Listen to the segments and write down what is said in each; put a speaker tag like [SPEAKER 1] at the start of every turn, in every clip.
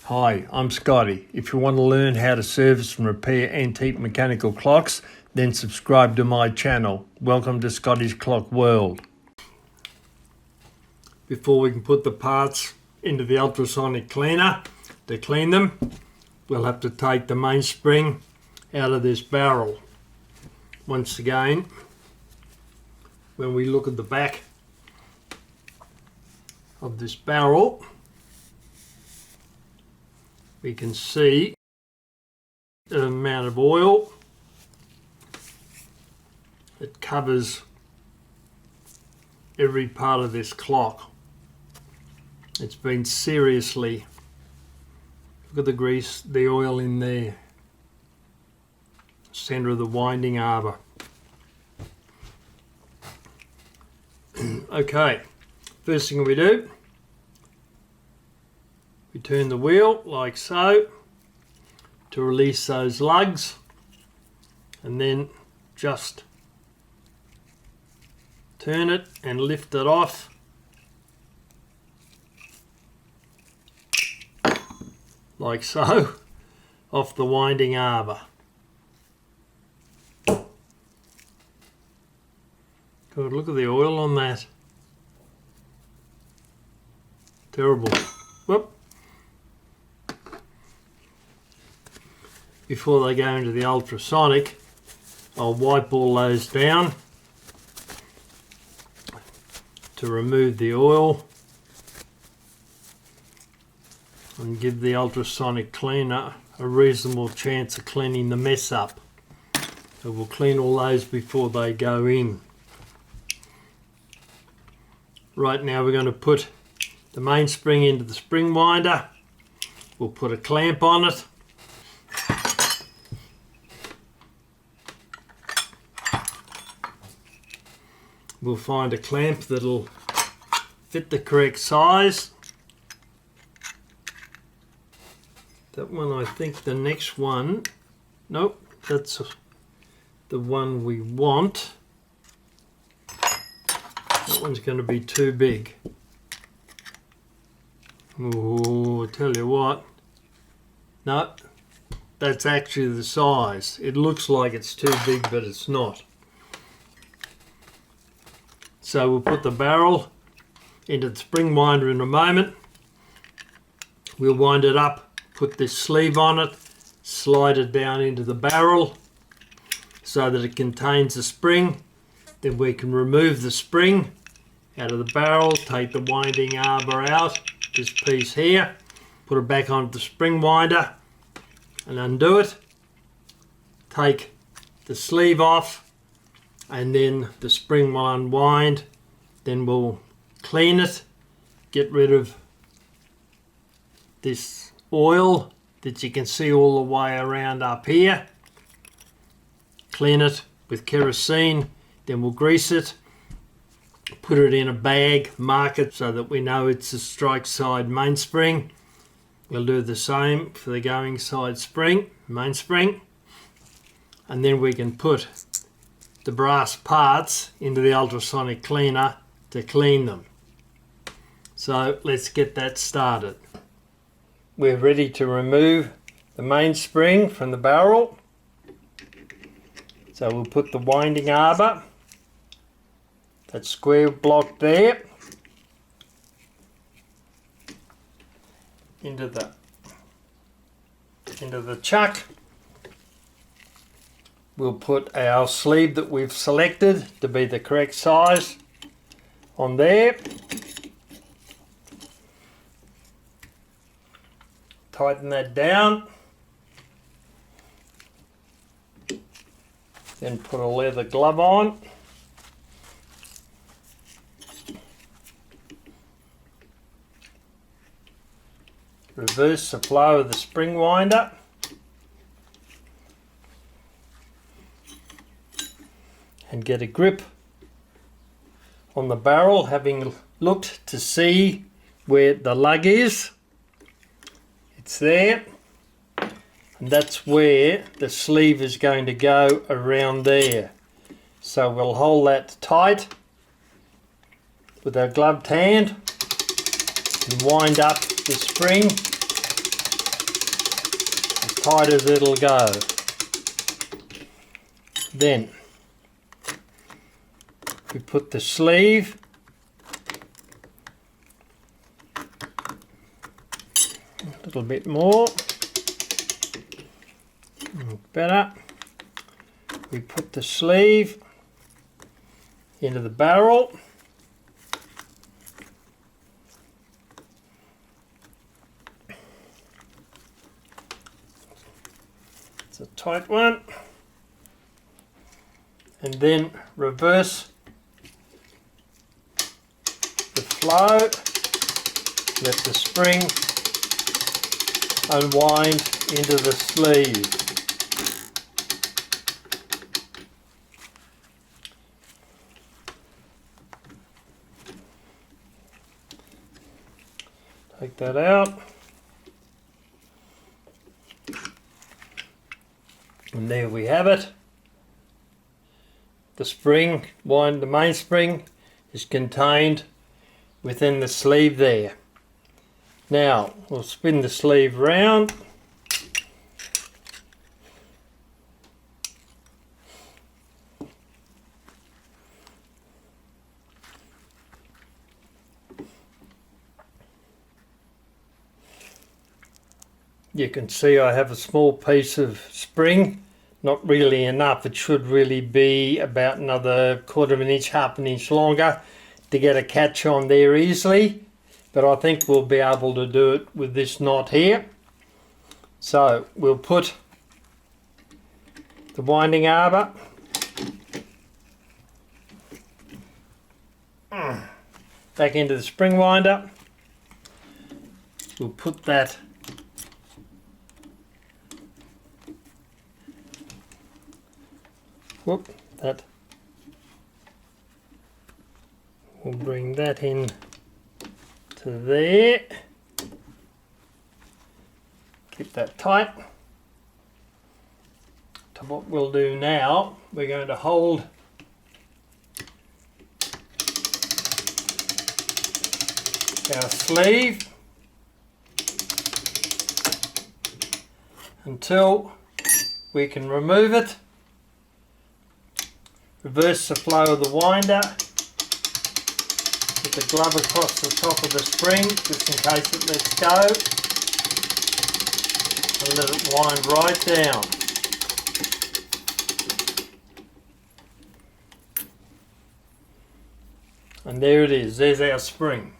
[SPEAKER 1] Hi, I'm Scotty. If you want to learn how to service and repair antique mechanical clocks, then subscribe to my channel. Welcome to Scotty's Clock World. Before we can put the parts into the ultrasonic cleaner to clean them, we'll have to take the mainspring out of this barrel. Once again, when we look at the back of this barrel, we can see the amount of oil that covers every part of this clock. It's been seriously, look at the grease, the oil in there, center of the winding arbor. Okay, first thing we do, we turn the wheel like so to release those lugs, and then just turn it and lift it off like so off the winding arbor. God, look at the oil on that. Terrible. Whoop. Before they go into the ultrasonic, I'll wipe all those down to remove the oil and give the ultrasonic cleaner a reasonable chance of cleaning the mess up. So we'll clean all those before they go in. Right now we're going to put the mainspring into the spring winder. We'll put a clamp on it. We'll find a clamp that'll fit the correct size. That one, I think the next one, nope, that's the one we want. That one's going to be too big. Oh, I tell you what, no, that's actually the size. It looks like it's too big, but it's not. So we'll put the barrel into the spring winder in a moment. We'll wind it up, put this sleeve on it, slide it down into the barrel so that it contains the spring. Then we can remove the spring out of the barrel, take the winding arbor out, this piece here, put it back onto the spring winder and undo it. Take the sleeve off, and then the spring will unwind. Then we'll clean it, get rid of this oil that you can see all the way around up here. Clean it with kerosene, then we'll grease it, put it in a bag, mark it so that we know it's a strike side mainspring. We'll do the same for the going side spring, mainspring, and then we can put the brass parts into the ultrasonic cleaner to clean them. So let's get that started. We're ready to remove the mainspring from the barrel. So we'll put the winding arbor, that square block there, into the chuck. We'll put our sleeve that we've selected to be the correct size on there. Tighten that down. Then put a leather glove on. Reverse the flow of the spring winder. And get a grip on the barrel, having looked to see where the lug is. It's there, and that's where the sleeve is going to go, around there. So we'll hold that tight with our gloved hand and wind up the spring tight as it'll go. Then we put the sleeve a little bit more, better. We put the sleeve into the barrel. It's a tight one. And then reverse the flow. Let the spring unwind into the sleeve. Take that out. And there we have it. The spring, the mainspring is contained within the sleeve there. Now we'll spin the sleeve round. You can see I have a small piece of spring, not really enough. It should really be about another quarter of an inch, half an inch longer to get a catch on there easily, but I think we'll be able to do it with this knot here. So we'll put the winding arbor back into the spring winder. We'll put that we'll bring that in to there. Keep that tight. So what we'll do now, we're going to hold our sleeve until we can remove it. Reverse the flow of the winder. Put the glove across the top of the spring just in case it lets go. And let it wind right down. And there it is, there's our spring.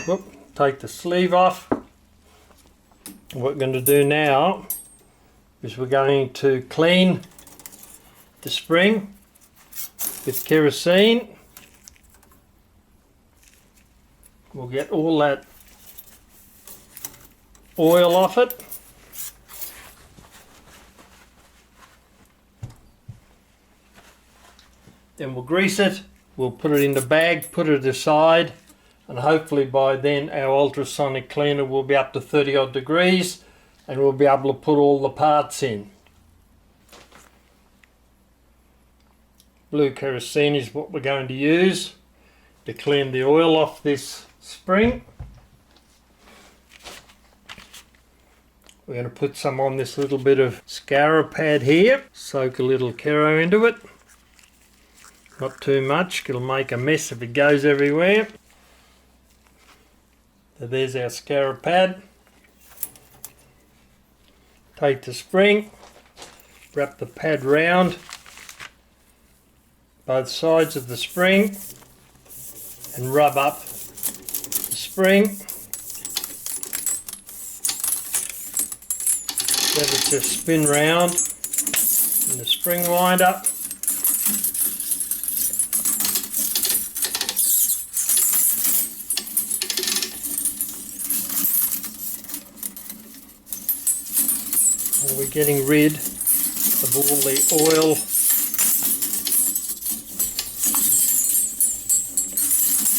[SPEAKER 1] Whoop. Take the sleeve off. What we're going to do now is we're going to clean the spring with kerosene. We'll get all that oil off it. Then we'll grease it. We'll put it in the bag, put it aside. And hopefully by then our ultrasonic cleaner will be up to 30 odd degrees and we'll be able to put all the parts in. Blue kerosene is what we're going to use to clean the oil off this spring. We're going to put some on this little bit of scour pad here, soak a little Kero into it. Not too much, it'll make a mess if it goes everywhere. So there's our scour pad. Take the spring, wrap the pad round both sides of the spring and rub up the spring. Let it just spin round in the spring winder. And we're getting rid of all the oil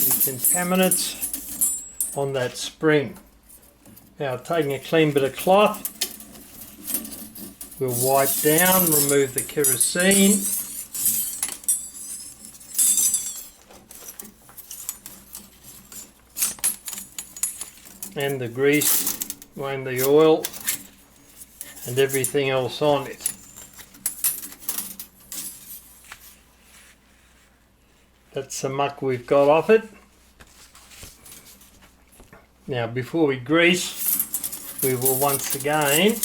[SPEAKER 1] and contaminants on that spring. Now taking a clean bit of cloth, we'll wipe down, remove the kerosene. and the grease and the oil and everything else on it. That's the muck we've got off it. Now before we grease, we will once again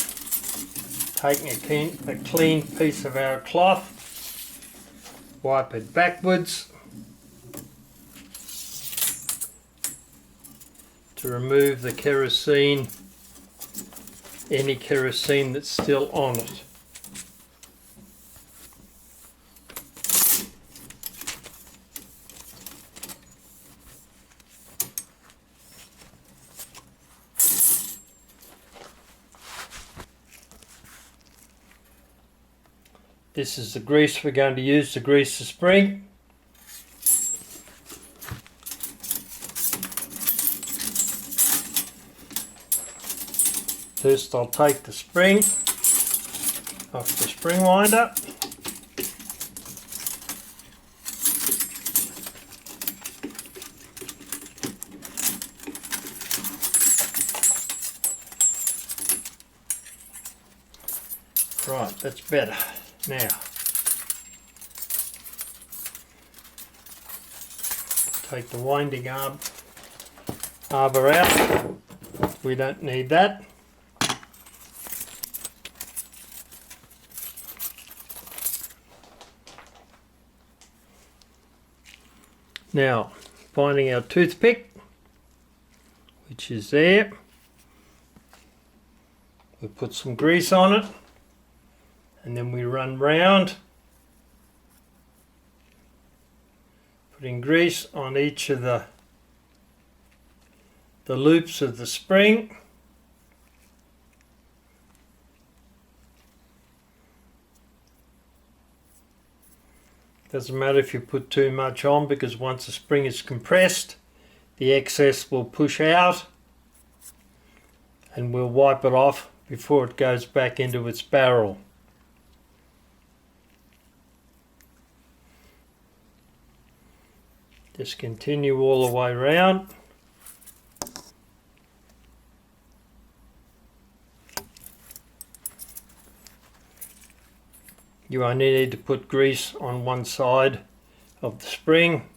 [SPEAKER 1] take a clean piece of our cloth, wipe it backwards to remove the kerosene, any kerosene that's still on it. This is the grease we're going to use to grease the spring. First I'll take the spring off the spring winder. Right, that's better. Now, take the winding arbor out. We don't need that. Now, finding our toothpick, which is there. We put some grease on it. And then we run round, putting grease on each of the loops of the spring. Doesn't matter if you put too much on, because once the spring is compressed, the excess will push out and we'll wipe it off before it goes back into its barrel. Just continue all the way around. You only need to put grease on one side of the spring,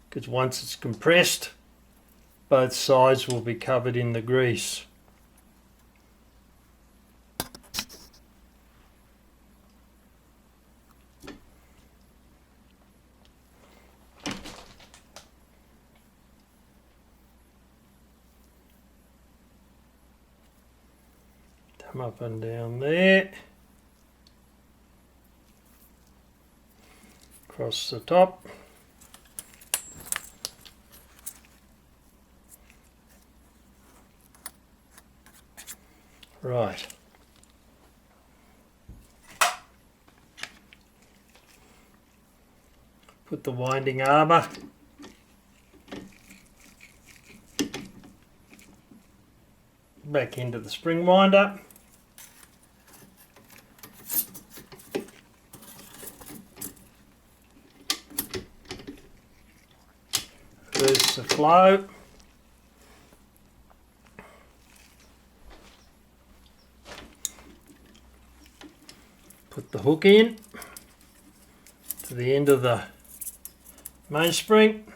[SPEAKER 1] because once it's compressed, both sides will be covered in the grease. Come up and down there, across the top. Right. Put the winding arbor back into the spring winder. Reverse the flow. Put the hook in to the end of the mainspring.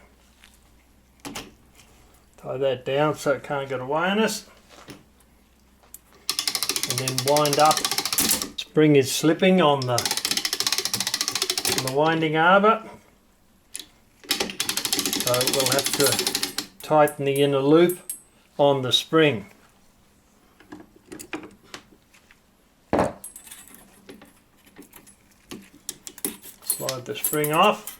[SPEAKER 1] Tie that down so it can't get away on us. And then wind up. Spring is slipping on the winding arbor. So we'll have to tighten the inner loop on the spring. Slide the spring off.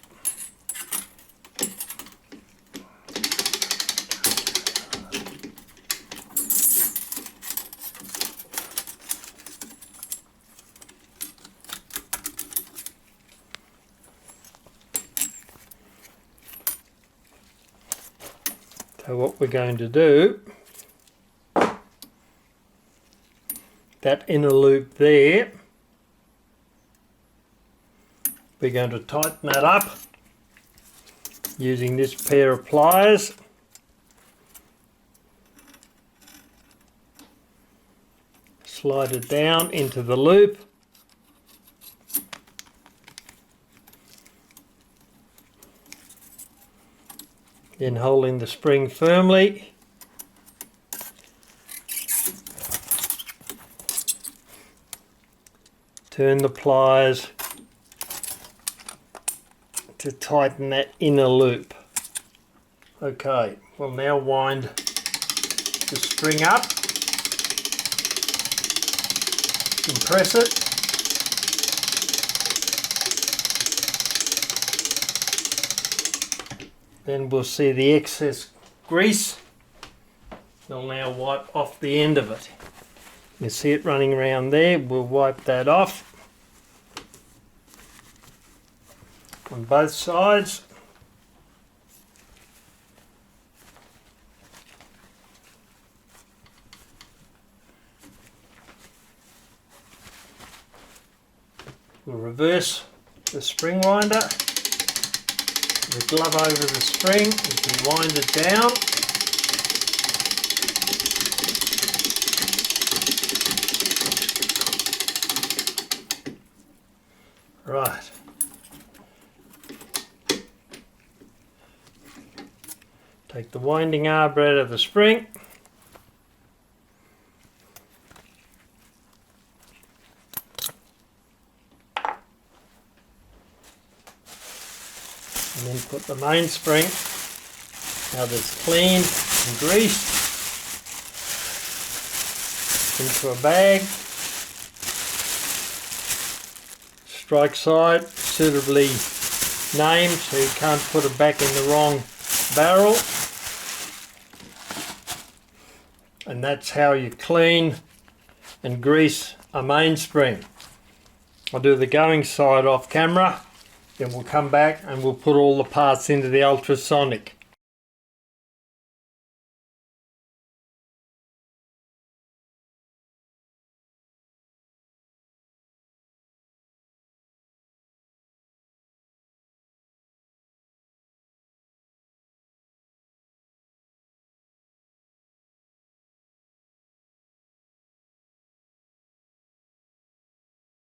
[SPEAKER 1] So what we're going to do, that inner loop there, we're going to tighten that up using this pair of pliers. slide it down into the loop. Then holding the spring firmly, turn the pliers to tighten that inner loop. Okay, we'll now wind the string up, compress it, then we'll see the excess grease. We'll now wipe off the end of it. You see it running around there, we'll wipe that off on both sides. We'll reverse the spring winder, the glove over the spring as we wind it down. Right. Take the winding arbor out of the spring. And then put the mainspring, now that's cleaned and greased, into a bag. Strike side suitably named so you can't put it back in the wrong barrel. And that's how you clean and grease a mainspring. I'll do the going side off camera, then we'll come back and we'll put all the parts into the ultrasonic.